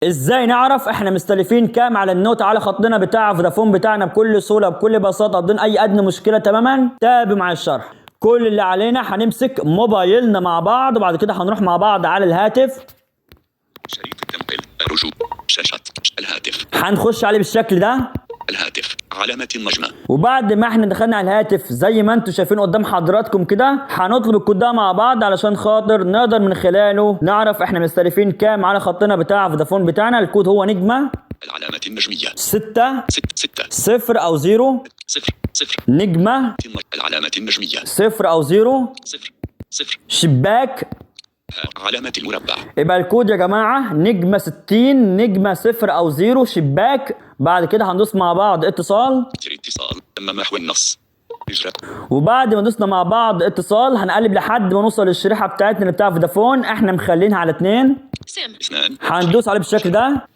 ازاي نعرف احنا مستلفين كام على النوت على خطنا بتاع فودافون بتاعنا بكل سهوله بكل بساطه بدون اي ادنى مشكله تماما؟ تابع مع الشرح. كل اللي علينا هنمسك موبايلنا مع بعض وبعد كده هنروح مع بعض على الهاتف. شريط التنقل، رجوع، شاشة الهاتف، هنخش عليه بالشكل ده. الهاتف، علامة النجمة. وبعد ما احنا دخلنا على الهاتف زي ما انتم شايفين قدام حضراتكم كده، هنطلب الكود ده مع بعض علشان خاطر نقدر من خلاله نعرف احنا مستلفين كام على خطنا بتاع فودافون بتاعنا. الكود هو نجمة العلامة النجمية 6 6 0 أو 0 0 نجمة العلامة النجمية 0 أو 0 0 شباك. علامة المربع. يبقى الكود يا جماعة نجمة 60 نجمة 0 أو 0 شباك. بعد كده هندوس مع بعض اتصال. اتصال، تم محو النص. إجراء. وبعد ما دوسنا مع بعض اتصال هنقلب لحد ما نوصل للشريحة بتاعتنا اللي بتاع فودافون، احنا مخلينها على 2. اثنان. هندوس عليه بالشكل ده.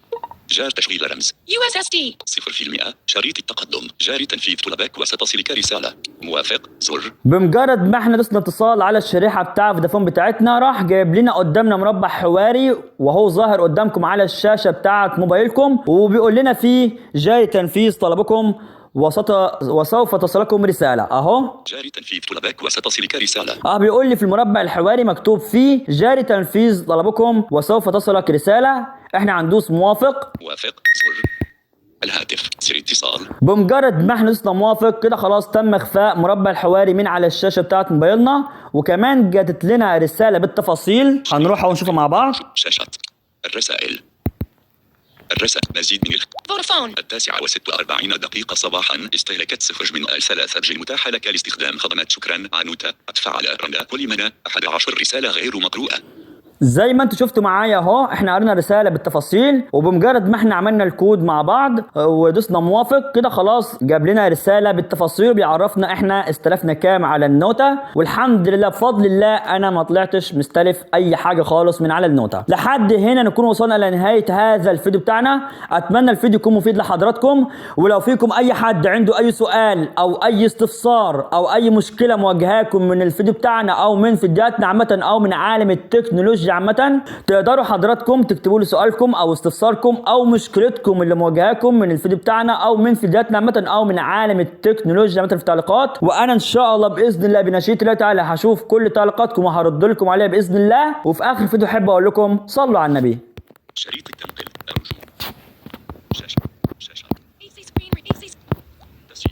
جار تشغيل رمز USSD 0%. شريط التقدم، جاري تنفيذ طلبك وستصلك رسالة. موافق، زر. بمجرد ما احنا دوسنا اتصال على الشريحة بتاع فودافون بتاعتنا راح جايب لنا قدامنا مربع حواري وهو ظاهر قدامكم على الشاشة بتاعت موبايلكم، وبيقول لنا فيه جاري تنفيذ طلبكم وسوف تصلكم رسالة اهو. جاري تنفيذ طلبك وستصلك رسالة. بيقول لي في المربع الحواري مكتوب فيه جاري تنفيذ طلبكم وسوف تصلك رسالة. احنا هندوس موافق. موافق، زر. الهاتف، سر اتصال. بمجرد ما احنا دوسنا موافق كده خلاص تم اخفاء مربع الحواري من على الشاشة بتاعت موبايلنا، وكمان جاتت لنا رسالة بالتفاصيل هنروح ونشوفها مع بعض. شاشة الرسائل. مزيد من فودافون 9:46 صباحا. استهلكت 0 جي متاح لك لاستخدام خدمات شكرا عنوتة. اتفعل رندا كل منا 11 رسالة غير مقروءة. زي ما انتوا شفتوا معايا اهو احنا قرينا رساله بالتفاصيل، وبمجرد ما احنا عملنا الكود مع بعض ودوسنا موافق كده خلاص جاب لنا رساله بالتفاصيل بيعرفنا احنا استلفنا كام على النوته. والحمد لله بفضل الله انا ما طلعتش مستلف اي حاجه خالص من على النوته. لحد هنا نكون وصلنا لنهايه هذا الفيديو بتاعنا. اتمنى الفيديو يكون مفيد لحضراتكم، ولو فيكم اي حد عنده اي سؤال او اي استفسار او اي مشكله مواجهاكم من الفيديو بتاعنا او من فيديوهاتنا عامه او من عالم التكنولوجيا عامة، تقدروا حضراتكم تكتبوا لي سؤالكم او استفساركم او مشكلتكم اللي مواجهاكم من الفيديو بتاعنا او من فيديوهاتنا عامة او من عالم التكنولوجيا عامة في التعليقات، وانا ان شاء الله باذن الله بنشيط الله تعالى هشوف كل تعليقاتكم وهرد لكم عليها باذن الله. وفي اخر فيديو احب اقول لكم صلوا على النبي. شريط التنقل،